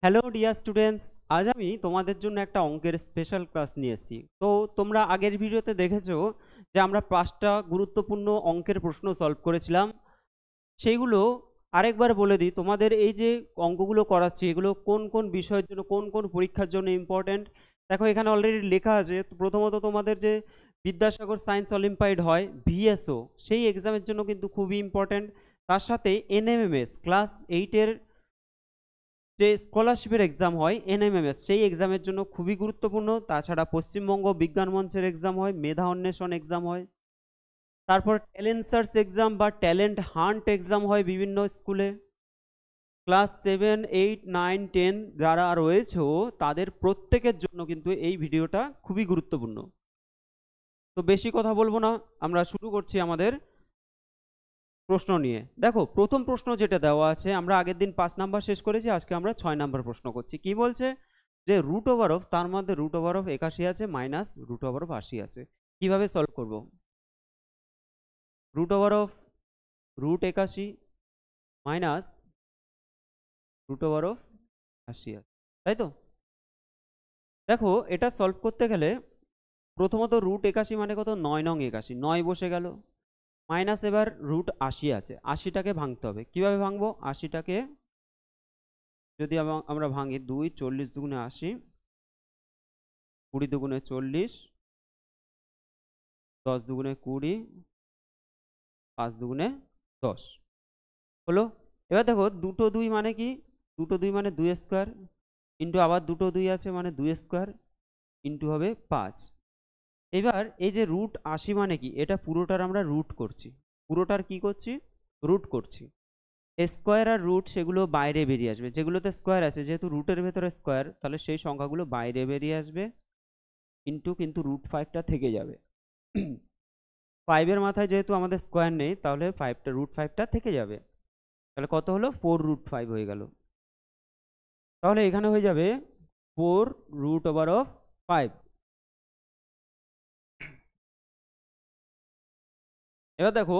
Hello dear students, আজ আমি তোমাদের জন্য একটা অঙ্কের স্পেশাল ক্লাস নিয়ে এসেছি। তো তোমরা আগের ভিডিওতে দেখেছো যে আমরা 5টা গুরুত্বপূর্ণ অঙ্কের প্রশ্ন সলভ করেছিলাম। সেইগুলো আরেকবার বলে দিই, তোমাদের এই যে অঙ্কগুলো করাচ্ছি এগুলো কোন কোন বিষয়ের জন্য, কোন কোন পরীক্ষার জন্য ইম্পর্ট্যান্ট। দেখো এখানে অলরেডি লেখা আছে। তো প্রথমত তোমাদের যে বিদ্যাসাগর সায়েন্স অলিম্পিয়াড হয় ভিএসও, সেই এক্সামের জন্য কিন্তু খুবই ইম্পর্ট্যান্ট। তার সাথে এনএমএমএস ক্লাস 8-এর যে স্কলারশিপের এক্সাম হয় এনএমএমএস, সেই এক্সামের জন্য খুবই গুরুত্বপূর্ণ। তাছাড়া পশ্চিমবঙ্গ বিজ্ঞান মঞ্চের এক্সাম হয়, মেধা অন্বেষণ এক্সাম হয়, তারপর ট্যালেন্ট সার্চ এক্সাম বা ট্যালেন্ট হান্ট এক্সাম হয় বিভিন্ন স্কুলে। ক্লাস 7, 8, 9, 10 যারা রয়েছে তাদের প্রত্যেকের জন্য কিন্তু এই ভিডিওটা খুবই গুরুত্বপূর্ণ। তো বেশি কথা বলবো না, আমরা শুরু করছি আমাদের প্রশ্ন নিয়ে। দেখো প্রথম প্রশ্ন যেটা দেওয়া আছে, আমরা আগের দিন 5 নাম্বার শেষ করেছি, আজকে আমরা 6 নাম্বার প্রশ্ন করছি। কি বলছে যে রুট ওভার অফ, তার মধ্যে রুট ওভার অফ 81 আছে মাইনাস রুট ওভার অফ 80 আছে। কিভাবে সলভ করব? Root over of root 81 minus root over of 80 আছে, তাই তো? দেখো এটা সলভ করতে গেলে প্রথমত রুট 81 মানে কত, 9 নং 81, 9 বসে গেল, মাইনাস এবার রুট 80 আছে, 80টাকে ভাঙতে হবে। কিভাবে ভাঙবো? 80টাকে যদি আমরা ভাঙি, 2 40 দুগুণে 80, 20 দুগুণে 40, 10 দুগুণে 20, 5 দুগুণে 10 হলো। এবার দেখো দুটো 2 মানে কি, দুটো 2 মানে 2 স্কোয়ার, ইন্টু আবার দুটো 2 আছে মানে 2 স্কোয়ার, ইন্টু হবে 5। এবার এই যে রুট 80 মানে কি, এটা পুরোটার আমরা রুট করছি, পুরোটার কি করছি, রুট করছি। স্কোয়ার আর রুট সেগুলো বাইরে বেরিয়ে আসবে, যেগুলোতে স্কোয়ার আছে, যেহেতু রুটের ভেতরে স্কোয়ার, তাহলে সেই সংখ্যাগুলো বাইরে বেরিয়ে আসবে, ইন্টু কিন্তু রুট 5টা থেকে যাবে। 5-এর মাথায় যেহেতু আমাদের স্কোয়ার নেই, তাহলে 5টা রুট 5টা থেকে যাবে। তাহলে কত হলো? 4 রুট 5 হয়ে গেল। তাহলে এখানে হয়ে যাবে 4 রুট ওভার অফ 5। এবার দেখো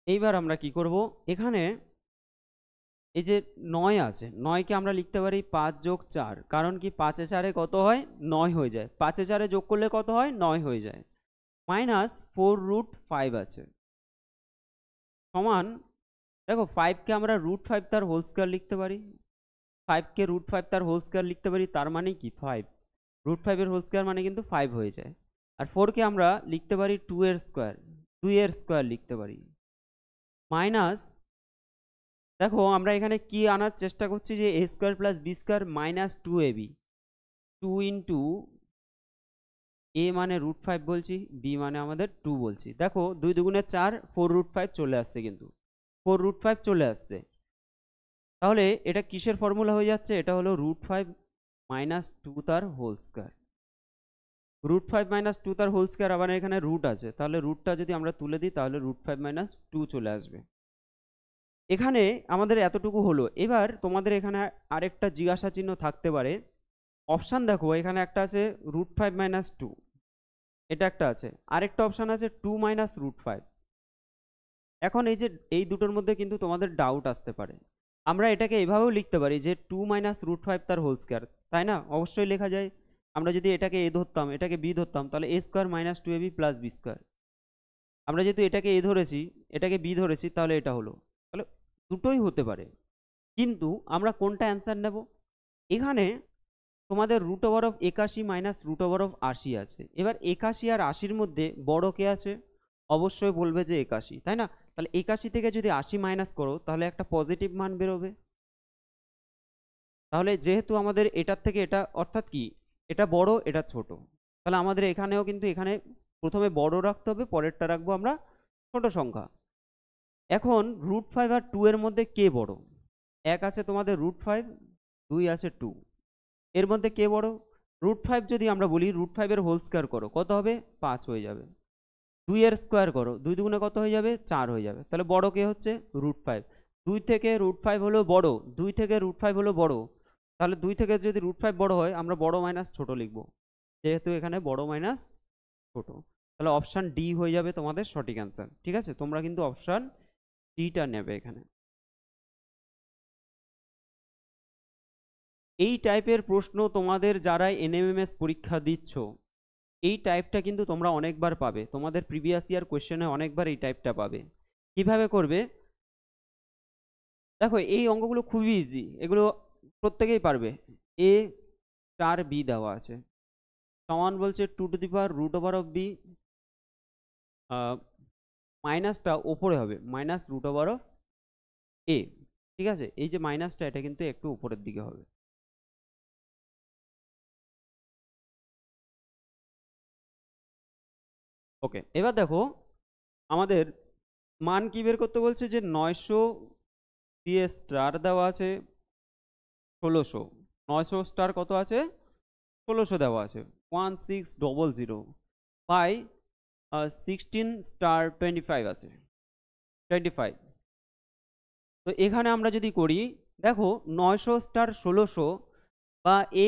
এইবার আমরা কি করব, এখানে এই যে 9 আছে, 9কে আমরা লিখতে পারি 5 যোগ 4, কারণ কি 5 এ 4 এ কত হয়, 9 হয়ে যায়, 5 এ 4 এ যোগ করলে কত হয়, 9 হয়ে যায়, মাইনাস 4 রুট 5 আছে, সমান, দেখো 5কে আমরা রুট 5 তার হোল স্কয়ার লিখতে পারি, 5কে রুট 5 তার হোল স্কয়ার লিখতে পারি, তার মানে কি 5 রুট 5 এর হোল স্কয়ার মানে কিন্তু 5 হয়ে যায়। আর 4কে আমরা লিখতে পারি 2 এর স্কয়ার, 2 এর স্কয়ার লিখতে পারি, মাইনাস, দেখো আমরা এখানে কি আনার চেষ্টা করছি, যে a square plus b square minus 2ab, 2 into a মানে রুট 5 বলছি, বি মানে আমাদের 2 বলছি। দেখো 2 দুগুণে 4, 4 রুট 5 চলে আসছে, কিন্তু 4 রুট 5 চলে আসছে। তাহলে এটা কিসের ফর্মুলা হয়ে যাচ্ছে, এটা হলো রুট 5 মাইনাস 2 তার হোল স্কয়ার। রুট 5 মাইনাস 2 তার হোল স্কয়ার, আবার এখানে রুট আছে, তাহলে রুটটা যদি আমরা তুলে দিই তাহলে রুট 5 মাইনাস 2 চলে আসবে। এখানে আমাদের এতটুকু হলো। এবার তোমাদের এখানে আরেকটা জিজ্ঞাসা চিহ্ন থাকতে পারে। অপশান দেখো, এখানে একটা আছে রুট 5 মাইনাস 2, এটা একটা আছে, আরেকটা অপশান আছে 2 মাইনাস রুট 5। এখন এই যে এই দুটোর মধ্যে কিন্তু তোমাদের ডাউট আসতে পারে। আমরা এটাকে এভাবেও লিখতে পারি যে 2 মাইনাস রুট 5 তার হোল স্কয়ার, তাই না? অবশ্যই লেখা যায়। আমরা যদি এটাকে এ ধরতাম, এটাকে বি ধরতাম, তাহলে a square minus 2ab plus b square. আমরা যেহেতু এটাকে এ ধরেছি, এটাকে বি ধরেছি, তাহলে এটা হলো। তাহলে দুটোই হতে পারে, কিন্তু আমরা কোনটা অ্যান্সার নেব? এখানে তোমাদের root over of 81 minus root over of 80 আছে। এবার 81 আর 80-র মধ্যে বড় কে আছে? অবশ্যই বলবে যে 81, তাই না? তাহলে 81 থেকে যদি 80 মাইনাস করো তাহলে একটা পজিটিভ মান বেরোবে। তাহলে যেহেতু আমাদের এটার থেকে এটা, অর্থাৎ কি, এটা বড় এটা ছোট, তাহলে আমাদের এখানেও কিন্তু এখানে প্রথমে বড় রাখতে হবে, পরেরটা রাখবো আমরা ছোট সংখ্যা। এখন রুট 5 আর 2 এর মধ্যে কে বড়? এক আছে তোমাদের রুট 5, 2 আছে 2, এর মধ্যে কে বড়? রুট 5 যদি আমরা বলি রুট 5 এর হোল স্কয়ার করো, কত হবে? 5 হয়ে যাবে। 2 এর স্কয়ার করো, 2 দুগুণে কত হয়ে যাবে? 4 হয়ে যাবে। তাহলে বড় কে হচ্ছে? রুট 5। 2 থেকে রুট 5 হলো বড়, 2 থেকে রুট 5 হলো বড়, তাহলে 2 থেকে যদি রুট 5 বড় হয়, আমরা বড় মাইনাস ছোট লিখব, যেহেতু এখানে বড় মাইনাস ছোট। তাহলে অপশান ডি হয়ে যাবে তোমাদের সঠিক অ্যান্সার। ঠিক আছে, তোমরা কিন্তু অপশান ডিটা নেবে এখানে। এই টাইপের প্রশ্ন তোমাদের যারা এনএমএমএস পরীক্ষা দিচ্ছ, এই টাইপটা কিন্তু তোমরা অনেকবার পাবে, তোমাদের প্রিভিয়াস ইয়ার কোয়েশ্চেনে অনেকবার এই টাইপটা পাবে। কিভাবে করবে দেখো, এই অঙ্কগুলো খুবই ইজি, এগুলো প্রত্যেকেই পারবে। এ স্টার বি দেওয়া আছে, সমান বলছে 2√বি, মাইনাসটা ওপরে হবে -√এ, ঠিক আছে। এই যে মাইনাসটা, এটা কিন্তু একটু উপরের দিকে হবে। ওকে, এবার দেখো আমাদের মান কি বের করতে বলছে, যে 900 দিয়ে স্টার দেওয়া আছে 1600, 900 স্টার কত আছে 1600 দেওয়া আছে 1600 বাই 16 স্টার 25 আছে 25। তো এখানে আমরা যদি করি, দেখো 900 স্টার 1600 বা এ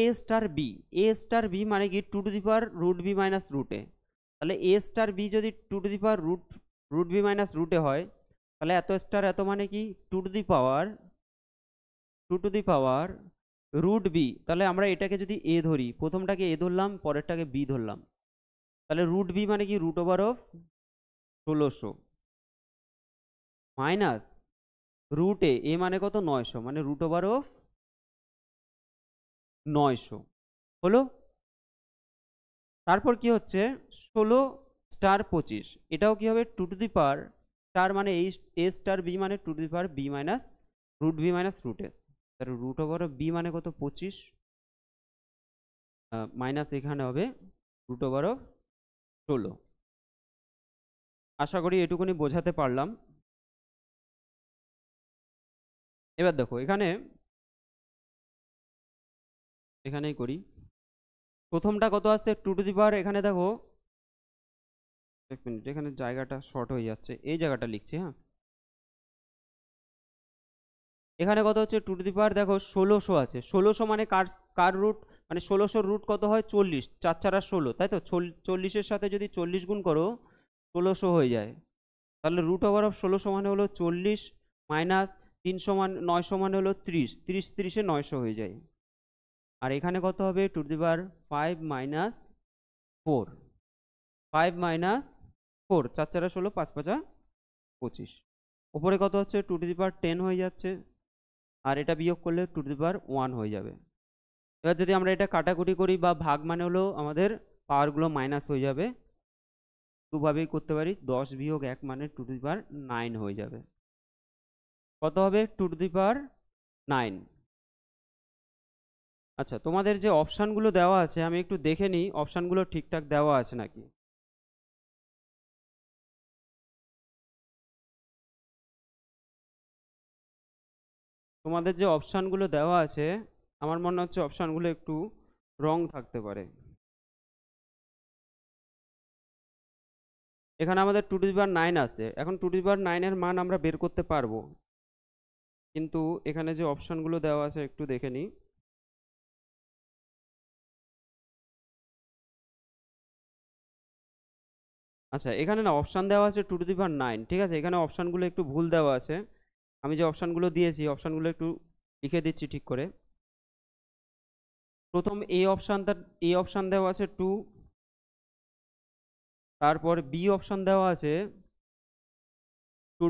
স্টার বি মানে কি √√বি মাইনাস √এ, তাহলে এ স্টার বি যদি √√বি মাইনাস √এ হয়, তাহলে এত স্টার এত মানে কি 2√√বি। তাহলে আমরা এটাকে যদি এ ধরি, প্রথমটাকে এ ধরলাম, পরেরটাকে বি ধরলাম, তাহলে √বি মানে কি √1600 মাইনাস √এ, এ মানে কত 900, মানে √900 হলো। তারপর কি হচ্ছে 16 স্টার 25, এটাও কি হবে 2 স্টার মানে এ স্টার বি মানে 2 মাইনাস √বি মাইনাস √এ, তাহলে √বি মানে কত 25 মাইনাস এখানে হবে √16। আশা করি এটুকুনি বোঝাতে পারলাম। এবার দেখো এখানেই করি, প্রথমটা কত আছে 2, এখানে দেখো এক মিনিট, এখানে জায়গাটা শর্ট হয়ে যাচ্ছে, এই জায়গাটা লিখছি। হ্যাঁ, এখানে কত হচ্ছে 2, দেখো 1600 আছে, 1600 মানে কার রুট, মানে 1600 রুট কত হয় 40, 4 4 আর 16, তাই তো 40-এর সাথে যদি 40 গুণ করো 1600 হয়ে যায়, তাহলে √1600 মানে হলো 40 মাইনাস 300 মানে 900 মানে হলো 30, 30 এ 900 হয়ে যায়। আর এখানে কত হবে 2 মাইনাস 4, 5 মাইনাস 4, 4 4 16, 5 5 25, উপরে কত হচ্ছে 2 হয়ে যাচ্ছে, আর এটা বিয়োগ করলে 2 হয়ে যাবে। এবার যদি আমরা এটা কাটাকুটি করি বা ভাগ, মানে হলো আমাদের পাওয়ারগুলো মাইনাস হয়ে যাবে, দুভাবেই করতে পারি, 10 বিয়োগ 1 মানে 2 হয়ে যাবে। কত হবে 2 আচ্ছা, তোমাদের যে অপশানগুলো দেওয়া আছে, আমি একটু দেখে নিই অপশানগুলো ঠিকঠাক দেওয়া আছে নাকি। তোমাদের যে অপশানগুলো দেওয়া আছে, আমার মনে হচ্ছে অপশানগুলো একটু রং থাকতে পারে। এখানে আমাদের 2 আছে, এখন 2 মান আমরা বের করতে পারবো, কিন্তু এখানে যে অপশানগুলো দেওয়া আছে একটু দেখে নিই। আচ্ছা, এখানে না অপশান দেওয়া আছে 2 ঠিক আছে, এখানে অপশানগুলো একটু ভুল দেওয়া আছে, আমি যে অপশানগুলো দিয়েছি অপশানগুলো একটু লিখে দিচ্ছি ঠিক করে। প্রথম এই অপশান দেওয়া আছে 2, তারপর বি অপশান দেওয়া আছে 2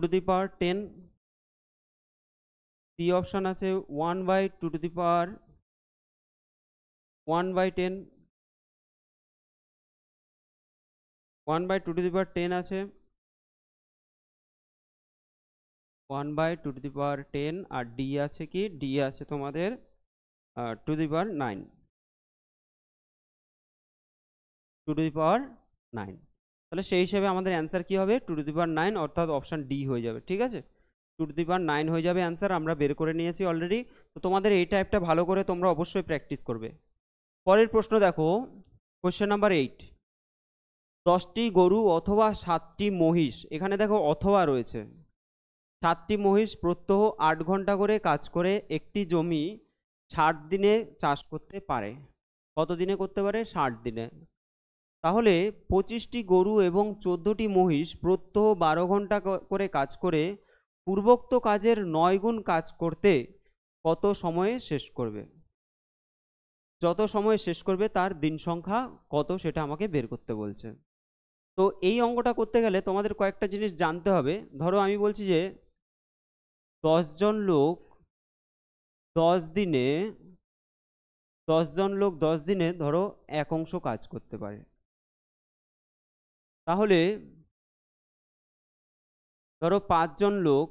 সি অপশান আছে 1/2 আছে 1/2, আর ডি আছে কি, ডি আছে তোমাদের 2 তাহলে সেই হিসেবে আমাদের অ্যান্সার কি হবে 2 অর্থাৎ অপশান ডি হয়ে যাবে। ঠিক আছে, 2 হয়ে যাবে অ্যান্সার, আমরা বের করে নিয়েছি অলরেডি। তো তোমাদের এই টাইপটা ভালো করে তোমরা অবশ্যই প্র্যাকটিস করবে। পরের প্রশ্ন দেখো, কোশ্চেন নাম্বার 8, 10টি গরু অথবা 7টি মহিষ, এখানে দেখো অথবা রয়েছে, 7টি মহিষ প্রত্যহ 8 ঘন্টা করে কাজ করে একটি জমি 60 দিনে চাষ করতে পারে। কত দিনে করতে পারে 60 দিনে। তাহলে 25টি গরু এবং 14টি মহিষ প্রত্যহ 12 ঘন্টা করে কাজ করে পূর্বোক্ত কাজের 9 গুণ কাজ করতে কত সময়ে শেষ করবে। যত সময় শেষ করবে তার দিন সংখ্যা কত সেটা আমাকে বের করতে বলছে। তো এই অঙ্কটা করতে গেলে তোমাদের কয়েকটা জিনিস জানতে হবে। ধরো আমি বলছি যে 10 জন লোক 10 দিনে 10 জন লোক 10 দিনে ধরো 1 অংশ কাজ করতে পারে। তাহলে ধরো 5 জন লোক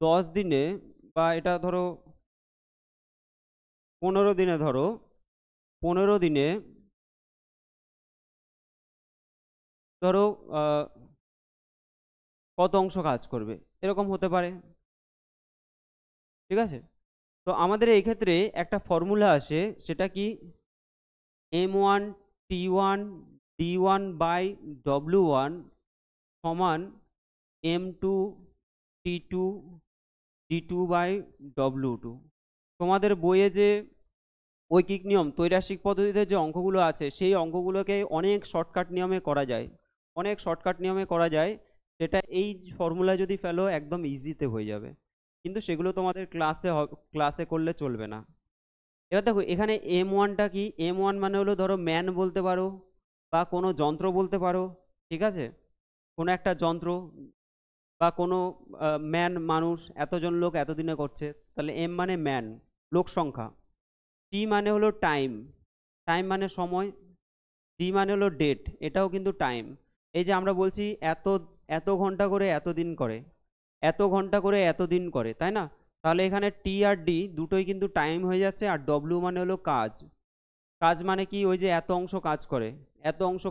10 দিনে, বা এটা ধরো 15 দিনে, ধরো 15 দিনে ধরো কত অংশ কাজ করবে, এরকম হতে পারে। ঠিক আছে, তো আমাদের এই ক্ষেত্রে একটা ফর্মুলা আছে, সেটা কি m1 t1 d1 by w1 সমান m2 t2 d2 by w2। তোমাদের বইয়ে যে ঐকিক নিয়ম ত্রৈরাশিক পদ্ধতিতে যে অঙ্কগুলো আছে, সেই অঙ্কগুলোকে অনেক শর্টকাট নিয়মে করা যায়, সেটা এই ফর্মুলা যদি ফেলো একদম ইজিতে হয়ে যাবে, কিন্তু সেগুলো তোমাদের ক্লাসে করলে চলবে না। এবার দেখো এখানে m1টা কি, m1 মানে হলো ধরো ম্যান বলতে পারো বা কোনো যন্ত্র বলতে পারো। ঠিক আছে, কোনো একটা যন্ত্র বা কোনো ম্যান, মানুষ, এতজন লোক এতদিনে করছে, তাহলে m মানে ম্যান, লোক সংখ্যা। t মানে হলো টাইম, মানে সময়। d মানে হলো ডেট, এটাও কিন্তু টাইম। এই যে আমরা বলছি এত এত ঘন্টা করে এতদিন করে, এত ঘন্টা করে এতদিন করে, তাই না? তাহলে এখানে টি আর ডি দুটোই কিন্তু টাইম হয়ে যাচ্ছে। আর ডব্লিউ মানে হলো কাজ। কাজ মানে কি, ওই যে এত অংশ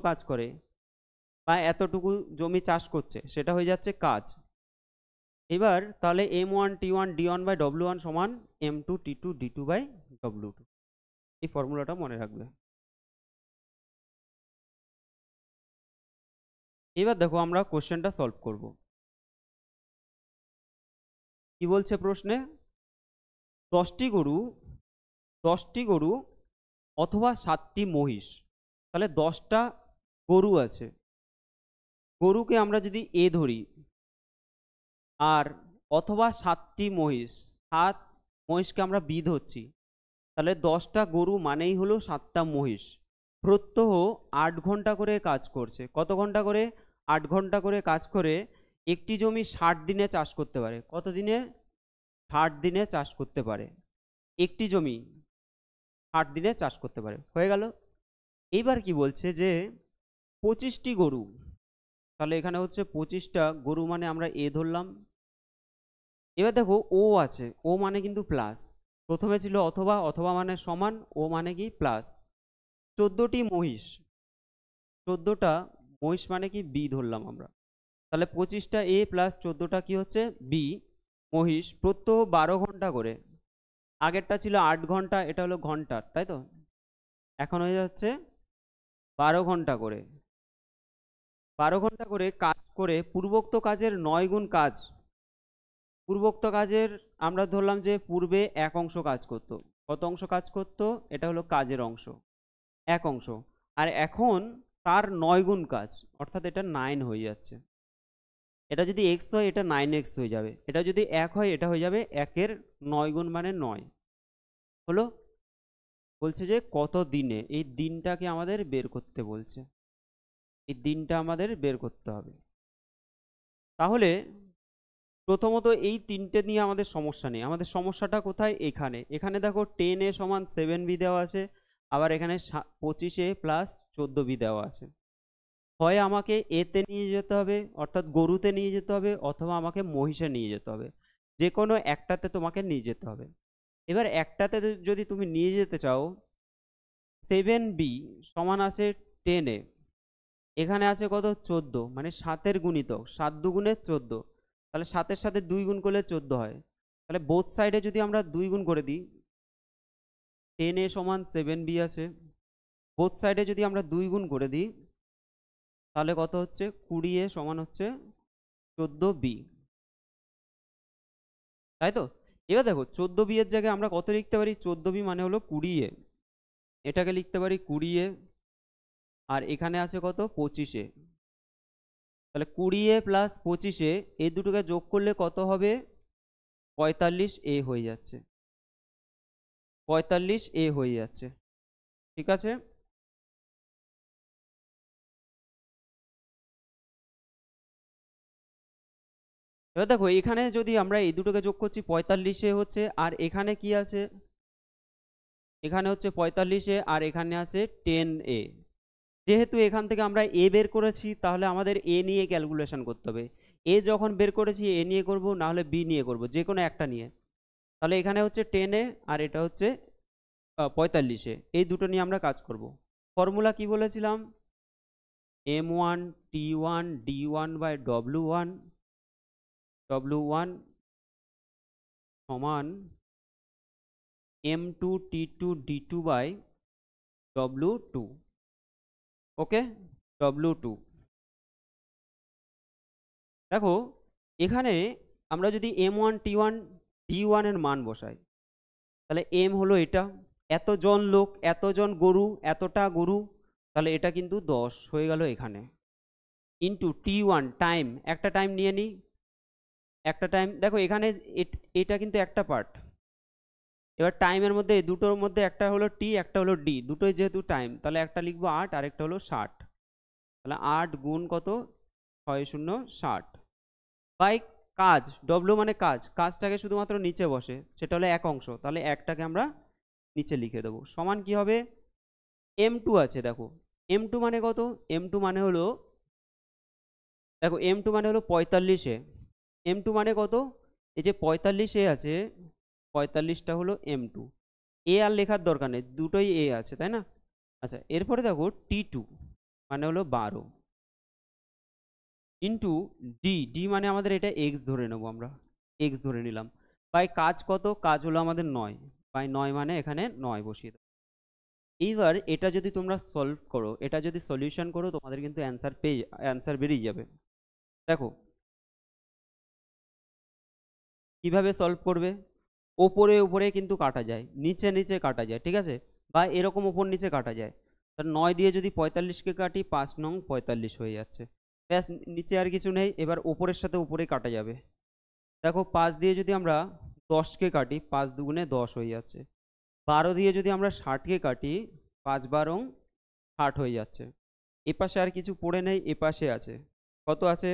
কাজ করে বা এতটুকু জমি চাষ করছে, সেটা হয়ে যাচ্ছে কাজ। এবার তাহলে m1 t1 d1 by w1 সমান m2 t2 d2 by w2। এই ফর্মুলাটা মনে রাখবে। এবার দেখো আমরা কোশ্চেনটা সলভ করব। কি বলছে প্রশ্নে, 10টি গরু অথবা 7টি মহিষ। তাহলে 10টা গরু আছে, গরুকে আমরা যদি এ ধরি, আর অথবা 7টি মহিষ, 7 মহিষকে আমরা বি ধরছি, তাহলে 10টা গরু মানেই হলো 7টা মহিষ। প্রত্যহ 8 ঘন্টা করে কাজ করছে। কত ঘন্টা করে? 8 ঘন্টা করে কাজ করে একটি জমি 60 দিনে চাষ করতে পারে। কত দিনে? 60 দিনে চাষ করতে পারে। একটি জমি 60 দিনে চাষ করতে পারে, হয়ে গেল। এইবার কি বলছে যে 25টি গরু, তাহলে এখানে হচ্ছে 25টা গরু মানে আমরা এ ধরলাম। এবার দেখো ও আছে, ও মানে কিন্তু প্লাস, প্রথমে ছিল অথবা, অথবা মানে সমান, ও মানে কি প্লাস। 14টি মহিষ, 14টা মহিষ মানে কি বি ধরলাম আমরা। তাহলে 25টা এ প্লাস 14টা কি হচ্ছে বি মহিষ, প্রত্যহ 12 ঘন্টা করে। আগেরটা ছিল 8 ঘন্টা, এটা হলো ঘন্টার, তাই তো? এখন হয়ে যাচ্ছে 12 ঘন্টা করে। 12 ঘন্টা করে কাজ করে পূর্বোক্ত কাজের 9 গুণ কাজ। পূর্বোক্ত কাজের আমরা ধরলাম যে পূর্বে 1 অংশ কাজ করত। কত অংশ কাজ করত? এটা হলো কাজের অংশ, 1 অংশ। আর এখন তার 9 গুণ কাজ, অর্থাৎ এটা 9 হয়ে যাচ্ছে। এটা যদি এক্স হয় এটা 9x হয়ে যাবে, এটা যদি 1 হয় এটা হয়ে যাবে 1-এর 9 গুণ মানে 9 হলো। বলছে যে কত দিনে, এই দিনটাকে আমাদের বের করতে বলছে, এই দিনটা আমাদের বের করতে হবে। তাহলে প্রথমত এই তিনটে নিয়ে আমাদের সমস্যা নেই, আমাদের সমস্যাটা কোথায়? এখানে দেখো 10a সমান 7b দেওয়া আছে, আবার এখানে 25a প্লাস 14b দেওয়া আছে। হয় আমাকে এতে নিয়ে যেতে হবে, অর্থাৎ গরুতে নিয়ে যেতে হবে, অথবা আমাকে মহিষে নিয়ে যেতে হবে, যে কোনো একটাতে তোমাকে নিয়ে যেতে হবে। এবার একটাতে যদি তুমি নিয়ে যেতে চাও, 7b সমান আছে 10a, এখানে আছে কত? 14, মানে 7-এর গুণিতক, 7 দুগুণে 14, তাহলে 7-এর সাথে 2 গুণ করলে 14 হয়। তাহলে বোথ সাইডে যদি আমরা 2 গুণ করে দিই, 10a সমান 7b আছে, বোথ সাইডে যদি আমরা 2 গুণ করে দিই, তাহলে কত হচ্ছে? 20a সমান হচ্ছে 14b, তাই তো? এবার দেখো 14b এর জায়গায় আমরা কত লিখতে পারি? 14b মানে হলো 20a, এটাকে লিখতে পারি 20a, আর এখানে আছে কত? 25a। তাহলে 20a প্লাস 25a এই দুটোকে যোগ করলে কত হবে? 45a হয়ে যাচ্ছে। 45A হয়ে যাচ্ছে। ঠিক আছে, এবার দেখো এখানে যদি আমরা এই দুটোকে যোগ করছি 45A হচ্ছে, আর এখানে কি আছে, এখানে হচ্ছে 45A আর এখানে আছে 10A। যেহেতু এখান থেকে আমরা এ বের করেছি তাহলে আমাদের এ নিয়ে ক্যালকুলেশন করতে হবে। এ যখন বের করেছি এ নিয়ে করব, না হলে বি নিয়ে করব, যে কোনো একটা নিয়ে। তাহলে এখানে হচ্ছে 10A আর এটা হচ্ছে 45A, এই দুটো নিয়ে আমরা কাজ করব। ফর্মুলা কি বলেছিলাম, M1 T1 D1 by W1 W1 সমান M2 T2 D2 by W2। Okay, W2। দেখো এখানে আমরা যদি M1 T1 D1 এর মান বসাই, তাহলে এম হলো এটা, এতজন লোক, এতজন গরু, এতটা গরু, তাহলে এটা কিন্তু 10 হয়ে গেল এখানে, ইন্টু T1 টাইম, একটা টাইম নিয়ে নিই, একটা টাইম। দেখো এখানে এটা কিন্তু একটা পার্ট, এবার টাইমের মধ্যে এই দুটোর মধ্যে একটা হলো টি, একটা হলো ডি, দুটোই যেহেতু টাইম, তাহলে একটা লিখবো 8 আর একটা হলো 60। তাহলে 8 গুণ কত, 6060 বাই কাজ, ডব্লু মানে কাজ, কাজটাকে শুধুমাত্র নিচে বসে, সেটা হলো এক অংশ, তাহলে একটাকে আমরা নিচে লিখে দেবো, সমান কি হবে, M2 আছে। দেখো M2 মানে কত, M2 মানে হলো, দেখো M2 মানে হলো 45A। M2 মানে কত, এই যে 45A আছে, 45টা হলো M2। এ আর লেখার দরকার নেই, দুটোই এ আছে, তাই না? আচ্ছা, এরপরে দেখো T2 মানে হলো 12 ইন্টু ডি, ডি মানে আমাদের এটা এক্স ধরে নেবো, আমরা এক্স ধরে নিলাম, বাই কাজ কত, কাজ হলো আমাদের 9, বাই 9 মানে এখানে 9 বসিয়ে দেবো। এইবার এটা যদি তোমরা সলভ করো, এটা যদি সলিউশন করো, তোমাদের কিন্তু অ্যান্সার বেরিয়ে যাবে। দেখো কিভাবে সলভ করবে, ওপরে ওপরে কিন্তু কাটা যায়, নিচে নিচে কাটা যায়, ঠিক আছে, বা এরকম ওপর নিচে কাটা যায়। তার 9 দিয়ে যদি 45কে কাটি, 5 নং 45 হয়ে যাচ্ছে, ব্যাস, নিচে আর কিছু নেই। এবার ওপরের সাথে উপরে কাটা যাবে। দেখো 5 দিয়ে যদি আমরা 10কে কাটি, 5 দুগুণে 10 হয়ে যাচ্ছে। 12 দিয়ে যদি আমরা 60কে কাটি, 5 12 60 হয়ে যাচ্ছে। এপাশে আর কিছু পড়ে নেই, এপাশে আছে, কত আছে,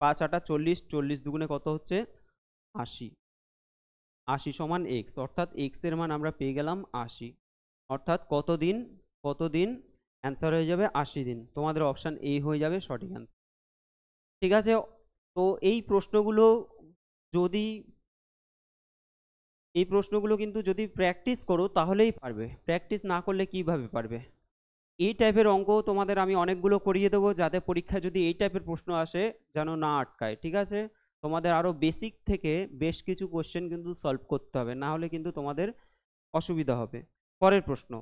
5 8 40, 40 দুগুণে কত হচ্ছে, 80। 80 সমান এক্স, অর্থাৎ এক্স এর মান আমরা পেয়ে গেলাম 80, অর্থাৎ কতদিন, কতদিন, অ্যান্সার হয়ে যাবে 80 দিন। তোমাদের অপশান এ হয়ে যাবে সঠিক অ্যান্সার। ঠিক আছে, তো যদি এই প্রশ্নগুলো কিন্তু যদি প্র্যাকটিস করো তাহলেই পারবে, প্র্যাকটিস না করলে কিভাবে পারবে। এই টাইপের অঙ্ক তোমাদের আমি অনেকগুলো করিয়ে দেবো, যাতে পরীক্ষায় যদি এই টাইপের প্রশ্ন আসে যেন না আটকায়। ঠিক আছে, তোমাদের আরো বেসিক থেকে বেশ কিছু কোশ্চেন কিন্তু সলভ করতে হবে, না হলে কিন্তু তোমাদের অসুবিধা হবে। পরের প্রশ্ন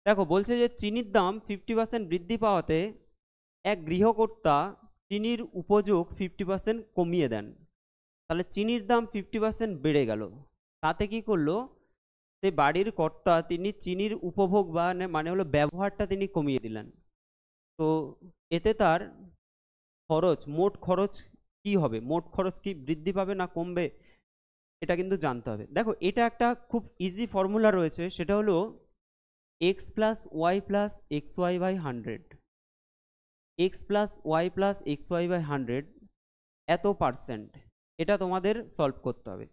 দেখো, বলছে যে চিনির দাম 50% বৃদ্ধি পাওয়াতে এক গৃহকর্তা চিনির উপযোগ 50% কমিয়ে দেন। তাহলে চিনির দাম 50% বেড়ে গেল, তাতে কি করলো, সেই বাড়ির কর্তা তিনি চিনির উপভোগ বা মানে হলো ব্যবহারটা তিনি কমিয়ে দিলেন। তো এতে তার খরচ, মোট খরচ কি হবে, মোট খরচ কি বৃদ্ধি পাবে না কমবে, এটা কিন্তু জানতে হবে। দেখো এটা একটা খুব ইজি ফর্মুলা রয়েছে, সেটা হলো x plus y plus x y by 100, x plus y plus x y by 100 এত পার্সেন্ট, এটা তোমাদের সলভ করতে হবে।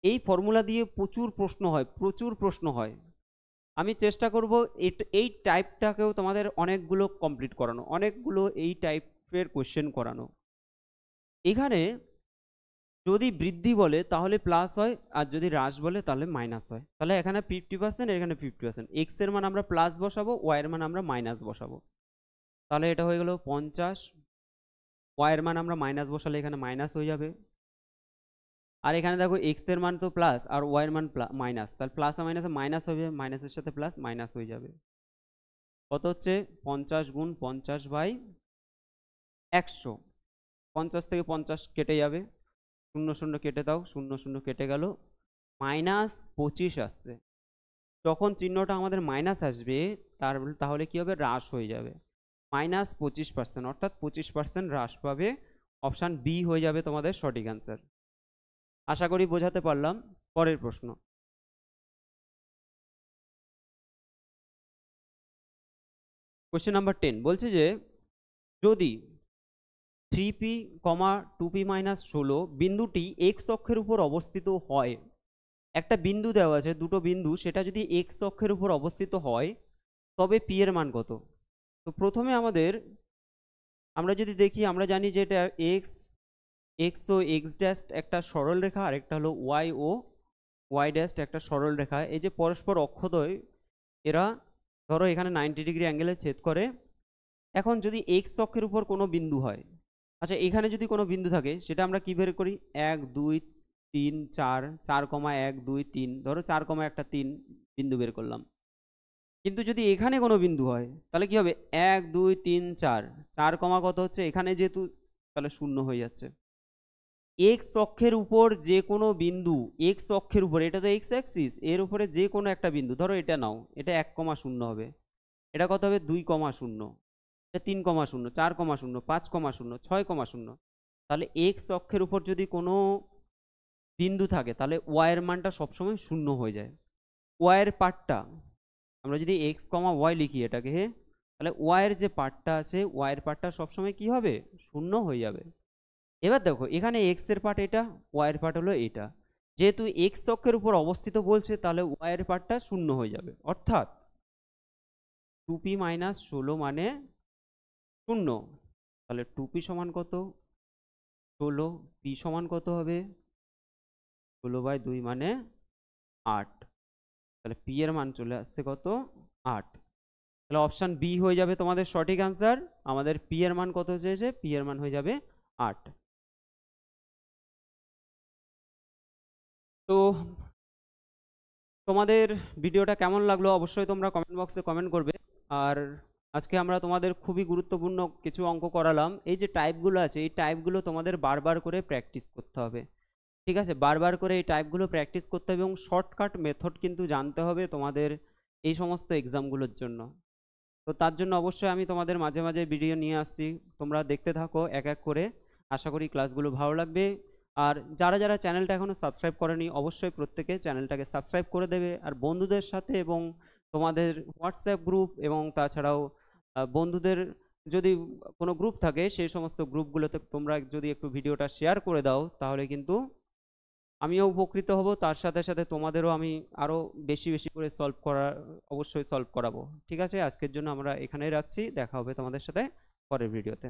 এই ফর্মুলা দিয়ে প্রচুর প্রশ্ন হয়, প্রচুর প্রশ্ন হয়। আমি চেষ্টা করব এই টাইপটাকেও তোমাদের অনেকগুলো কমপ্লিট করানো, অনেকগুলো এই টাইপের কোশ্চেন করানো। এখানে যদি বৃদ্ধি বলে তাহলে প্লাস হয়, আর যদি হ্রাস বলে তাহলে মাইনাস হয়। তাহলে এখানে 50%, এখানে 50%, এক্স এর মান আমরা প্লাস বসাবো, ওয়াই এর মান আমরা মাইনাস বসাবো। তাহলে এটা হয়ে গেল 50, ওয়াই এর মান আমরা মাইনাস বসালে এখানে মাইনাস হয়ে যাবে। আর এখানে দেখো এক্স এর মান তো প্লাস আর ওয়াই এর মান মাইনাস, তাহলে প্লাস আর মাইনাসে মাইনাস হবে, মাইনাসের সাথে প্লাস মাইনাস হয়ে যাবে। কত হচ্ছে, 50 গুণ 50 বাই 100, 50 থেকে 50 কেটে যাবে, 0 0 কেটে দাও, 0 0 কেটে গেল, -25 আসছে। যখন চিহ্নটা আমাদের মাইনাস আসবে তাহলে কি হবে, হ্রাস হয়ে যাবে, -25%, অর্থাৎ 25% হ্রাস পাবে। অপশান বি হয়ে যাবে তোমাদের সঠিক অ্যান্সার। আশা করি বোঝাতে পারলাম। পরের প্রশ্ন, কোশ্চেন নাম্বার 10 বলছে যে যদি 3p, 2p - 16 বিন্দুটি এক্স অক্ষের উপর অবস্থিত হয়, একটা বিন্দু দেওয়া আছে, দুটো বিন্দু, সেটা যদি এক্স অক্ষের উপর অবস্থিত হয় তবে পি এর মান কত? তো প্রথমে আমরা যদি দেখি, আমরা জানি যে এটা এক্স, এক্স ও এক্স ড্যাশ একটা সরল রেখা, আর একটা হলো ওয়াই ও ওয়াই ড্যাশ একটা সরল রেখা। এই যে পরস্পর অক্ষদ্বয়, এরা ধরো এখানে 90 ডিগ্রি অ্যাঙ্গেলে ছেদ করে। এখন যদি এক্স অক্ষের উপর কোনো বিন্দু হয়, আচ্ছা এখানে যদি কোনো বিন্দু থাকে সেটা আমরা কি বের করি, 1 2 3 4, 4,1 2 3, ধরো 4,1 3 বিন্দু বের করলাম। কিন্তু যদি এখানে কোনো বিন্দু হয় তাহলে কি হবে, 1 2 3 4, 4 কত হচ্ছে এখানে যেহেতু, তাহলে শূন্য হয়ে যাচ্ছে। এক্স অক্ষের উপর যে কোনো বিন্দু, এক্স অক্ষের উপর, এটা তো এক্স অ্যাক্সিস, এর উপরে যে কোনো একটা বিন্দু, ধরো এটা নাও, এটা 1,0 হবে, এটা কত হবে 2,0, এটা 3,0, 4,0, 5,0, 6,0। তাহলে এক্স অক্ষের উপর যদি কোনো বিন্দু থাকে তাহলে ওয়াই এর মানটা সবসময় শূন্য হয়ে যায়। ওয়াই এর পার্টটা আমরা যদি এক্স কমা ওয়াই লিখি এটাকে, তাহলে ওয়াই এর যে পার্টটা আছে, ওয়াই এর পার্টটা সবসময় কি হবে, শূন্য হয়ে যাবে। এবার দেখো এখানে এক্স এর পার্ট এটা, ওয়াই এর পার্ট হলো এটা, যেহেতু এক্স অক্ষের উপর অবস্থিত বলছে তাহলে ওয়াই এর পার্টটা শূন্য হয়ে যাবে, অর্থাৎ 2p - 16 মানে শূন্য। তাহলে 2p সমান কত, 16, p সমান কত হবে, 16/2 মানে 8। তাহলে p এর মান চলে আসছে কত, 8। তাহলে অপশান বি হয়ে যাবে তোমাদের সঠিক আনসার। আমাদের p এর মান কত চেয়েছে, p এর মান হয়ে যাবে 8। তো তোমাদের ভিডিওটা কেমন লাগলো অবশ্যই তোমরা কমেন্ট বক্সে কমেন্ট করবে। আর আজকে আমরা তোমাদের খুবই গুরুত্বপূর্ণ কিছু অঙ্ক করালাম। এই যে টাইপগুলো আছে, এই টাইপগুলো তোমাদের বারবার করে প্র্যাকটিস করতে হবে, ঠিক আছে? বারবার করে এই টাইপগুলো প্র্যাকটিস করতে হবে এবং শর্টকাট মেথড কিন্তু জানতে হবে তোমাদের এই সমস্ত এক্সামগুলোর জন্য। তো তার জন্য অবশ্যই আমি তোমাদের মাঝে মাঝে ভিডিও নিয়ে আসছি, তোমরা দেখতে থাকো এক এক করে। আশা করি ক্লাসগুলো ভালো লাগবে। আর যারা যারা চ্যানেলটা এখনও সাবস্ক্রাইব করেনি অবশ্যই প্রত্যেকে চ্যানেলটাকে সাবস্ক্রাইব করে দেবে। আর বন্ধুদের সাথে এবং তোমাদের হোয়াটসঅ্যাপ গ্রুপ এবং তাছাড়াও বন্ধুদের যদি কোনো গ্রুপ থাকে সেই সমস্ত গ্রুপগুলোতে তোমরা যদি একটু ভিডিওটা শেয়ার করে দাও তাহলে কিন্তু আমিও উপকৃত হব, তার সাথে সাথে তোমাদেরও আমি আরও বেশি বেশি করে অবশ্যই সলভ করাবো। ঠিক আছে, আজকের জন্য আমরা এখানেই রাখছি, দেখা হবে তোমাদের সাথে পরের ভিডিওতে।